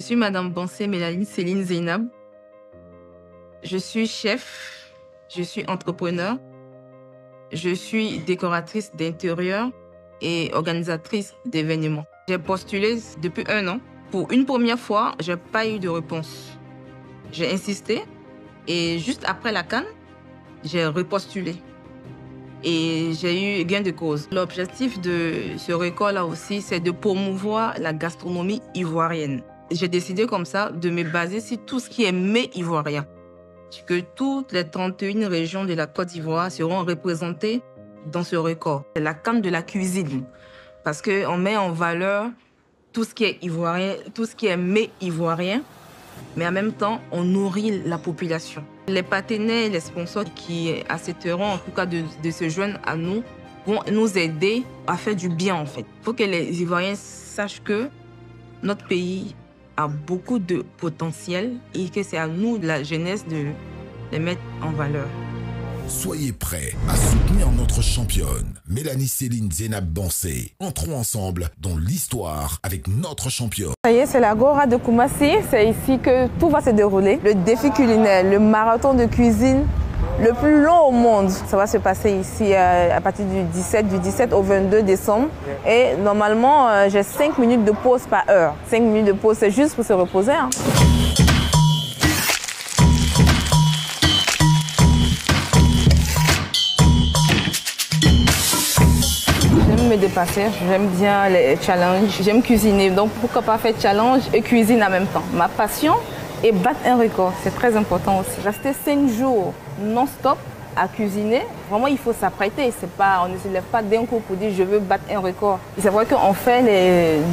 suis Madame Bansé Mélanie Céline Zeynab. Je suis chef, je suis entrepreneur, je suis décoratrice d'intérieur et organisatrice d'événements. J'ai postulé depuis 1 an. Pour une première fois, je n'ai pas eu de réponse. J'ai insisté et juste après la CAN, j'ai repostulé. Et j'ai eu gain de cause. L'objectif de ce record-là aussi, c'est de promouvoir la gastronomie ivoirienne. J'ai décidé comme ça de me baser sur tout ce qui est mets ivoirien. Que toutes les 31 régions de la Côte d'Ivoire seront représentées dans ce record. C'est la CAN de la cuisine, parce qu'on met en valeur tout ce qui est ivoirien, tout ce qui est mets ivoirien, mais en même temps, on nourrit la population. Les partenaires, les sponsors qui accepteront en tout cas de se joindre à nous vont nous aider à faire du bien en fait. Il faut que les Ivoiriens sachent que notre pays a beaucoup de potentiel et que c'est à nous, la jeunesse, de les mettre en valeur. Soyez prêts à soutenir notre championne, Mélanie Céline Zeynab Bansé. Entrons ensemble dans l'histoire avec notre championne. Ça y est, c'est l'Agora de Koumassi. C'est ici que tout va se dérouler. Le défi culinaire, le marathon de cuisine le plus long au monde. Ça va se passer ici à partir du 17 au 22 décembre. Et normalement, j'ai 5 minutes de pause par heure. 5 minutes de pause, c'est juste pour se reposer. Hein. J'aime me dépasser, j'aime bien les challenges, j'aime cuisiner. Donc pourquoi pas faire challenge et cuisine en même temps. Ma passion est battre un record, c'est très important aussi. Rester 5 jours non-stop à cuisiner, vraiment il faut s'apprêter. On ne se lève pas d'un coup pour dire je veux battre un record. C'est vrai qu'on fait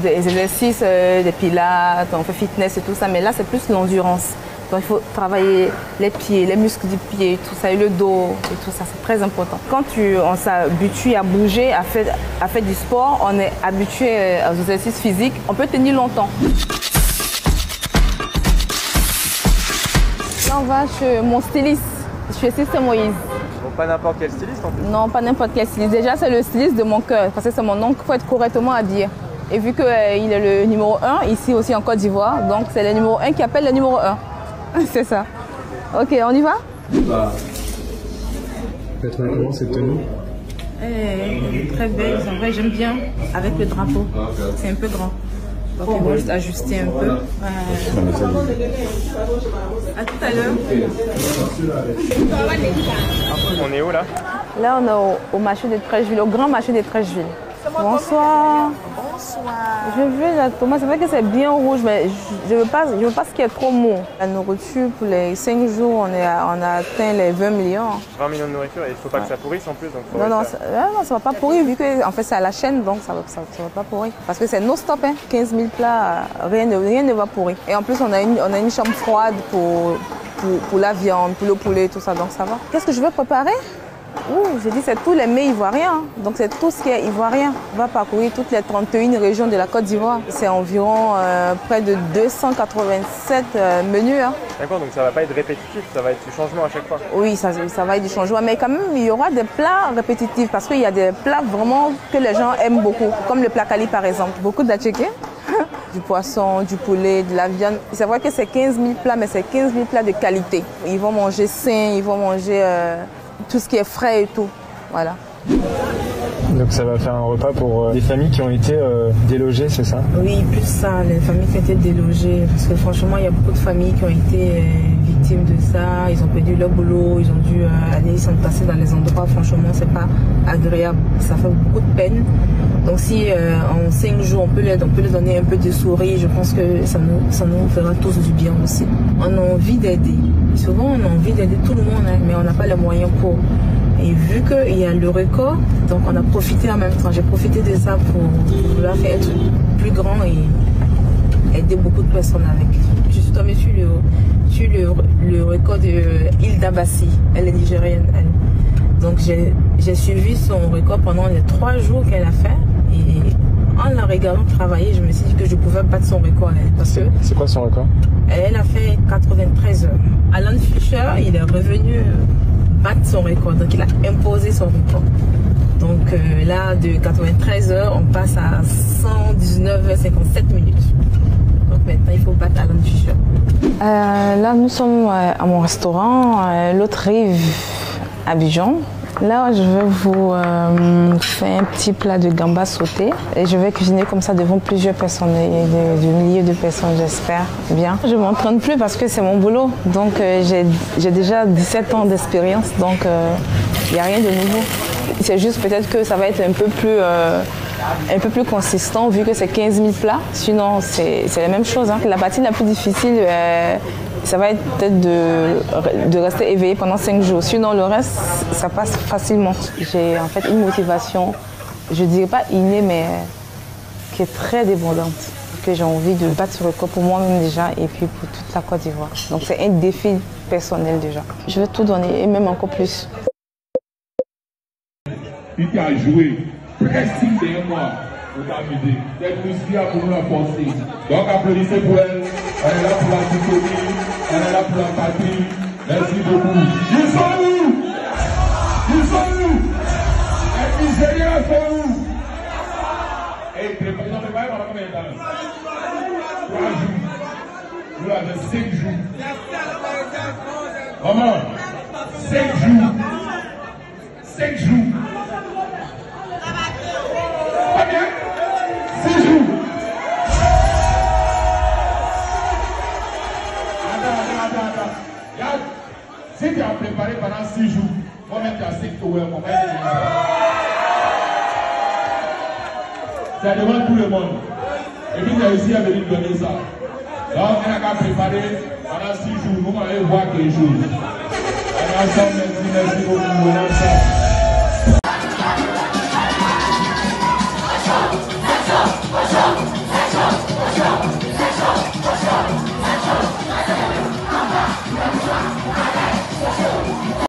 des exercices, des pilates, on fait fitness et tout ça, mais là c'est plus l'endurance. Donc il faut travailler les pieds, les muscles du pied, tout ça, et le dos et tout ça, c'est très important. Quand on s'habitue à bouger, à faire du sport, on est habitué aux exercices physiques, on peut tenir longtemps. Là on va chez mon styliste, chez Sister Moïse. Bon, pas n'importe quel styliste en plus. Non, pas n'importe quel styliste. Déjà c'est le styliste de mon cœur, parce que c'est mon nom qu'il faut être correctement habillé. Et vu qu'il est le numéro 1 ici aussi en Côte d'Ivoire, donc c'est le numéro 1 qui appelle le numéro 1. C'est ça. Ok, on y va? Bah. Comment cette tenue? Elle est très belle, en vrai j'aime bien avec le drapeau. C'est un peu grand. Donc on va juste ajuster un peu. À tout à l'heure. On est où là? Là on est au marché de Trècheville, au grand marché de Trècheville. Bonsoir. Bonsoir. Je veux la tomate, c'est vrai que c'est bien rouge, mais je veux pas ce qui est trop mou. La nourriture, pour les 5 jours, on a atteint les 20 millions. 20 millions de nourriture et il ne faut pas que ça pourrisse en plus. Donc non, ça ne va pas pourrir, vu que en fait, c'est à la chaîne, donc ça va pas pourrir. Parce que c'est non-stop, hein. 15 000 plats, rien ne va pourrir. Et en plus, on a une chambre froide pour la viande, pour le poulet, tout ça, donc ça va. Qu'est-ce que je veux préparer? J'ai dit c'est tous les mets ivoiriens, donc c'est tout ce qui est ivoirien. On va parcourir toutes les 31 régions de la Côte d'Ivoire. C'est environ près de 287 menus. Hein. D'accord, donc ça ne va pas être répétitif, ça va être du changement à chaque fois. Oui, ça va être du changement, mais quand même il y aura des plats répétitifs parce qu'il y a des plats vraiment que les gens aiment beaucoup, comme le plat Kali par exemple. Beaucoup d'atchéké, du poisson, du poulet, de la viande. C'est vrai que c'est 15 000 plats, mais c'est 15 000 plats de qualité. Ils vont manger sain, ils vont manger tout ce qui est frais et tout, voilà. Donc ça va faire un repas pour des familles qui ont été délogées, c'est ça? Oui, plus ça, les familles qui ont été délogées, parce que franchement, il y a beaucoup de familles qui ont été victimes de ça, ils ont perdu leur boulot, ils ont dû aller s'entasser dans les endroits, franchement, c'est pas agréable, ça fait beaucoup de peine. Donc si en 5 jours, on peut leur donner un peu de sourire, je pense que ça nous fera tous du bien aussi. On a envie d'aider. Souvent, on a envie d'aider tout le monde, hein, mais on n'a pas les moyens pour. Et vu qu'il y a le record, donc on a profité en même temps. J'ai profité de ça pour vouloir faire un truc plus grand et aider beaucoup de personnes avec. Je suis tombée sur le record de Hilda Bassi. Elle est nigérienne, elle. Donc j'ai suivi son record pendant les 3 jours qu'elle a fait. Et en la regardant travailler, je me suis dit que je pouvais battre son record. C'est quoi son record? Elle a fait 93 heures. Alan Fisher, il est revenu battre son record. Donc il a imposé son record. Donc là, de 93 heures, on passe à 119h57 minutes. Donc maintenant, il faut battre Alan Là, nous sommes à mon restaurant, l'autre rive à Bijon. Là, je vais vous faire un petit plat de gambas sauté et je vais cuisiner comme ça devant plusieurs personnes, des milliers de personnes, j'espère bien. Je ne m'entraîne plus parce que c'est mon boulot, donc j'ai déjà 17 ans d'expérience, donc il n'y a rien de nouveau. C'est juste peut-être que ça va être un peu plus consistant vu que c'est 15 000 plats, sinon c'est la même chose. Hein. La partie la plus difficile, ça va être peut-être de rester éveillé pendant 5 jours. Sinon, le reste, ça passe facilement. J'ai en fait une motivation, je ne dirais pas innée, mais qui est très débordante. Que j'ai envie de battre ce record pour moi-même déjà et puis pour toute la Côte d'Ivoire. Donc c'est un défi personnel déjà. Je vais tout donner et même encore plus. Il t'a joué presque derrière moi. Pour t'amuser. Cette musique a pour nous forcer. Donc applaudissez pour elle. Elle est là pour la soutenir. Elle est là pour la patrie. Merci beaucoup. Ils sont où? Ils sont où? Les Nigériens sont où? Et très président de Baye, on a combien de temps? 3 jours. Vous l'avez 5 jours. Maman, 5 jours. 5 jours. Pas bien? 6 jours. Attends. Regarde, si tu as préparé pendant 6 jours, moi-même tu as 5 jours, on va être ça demande tout le monde. Et puis tu as réussi à venir donner ça. Donc on a qu'à préparer pendant 6 jours, nous allons voir quelque chose. Merci beaucoup,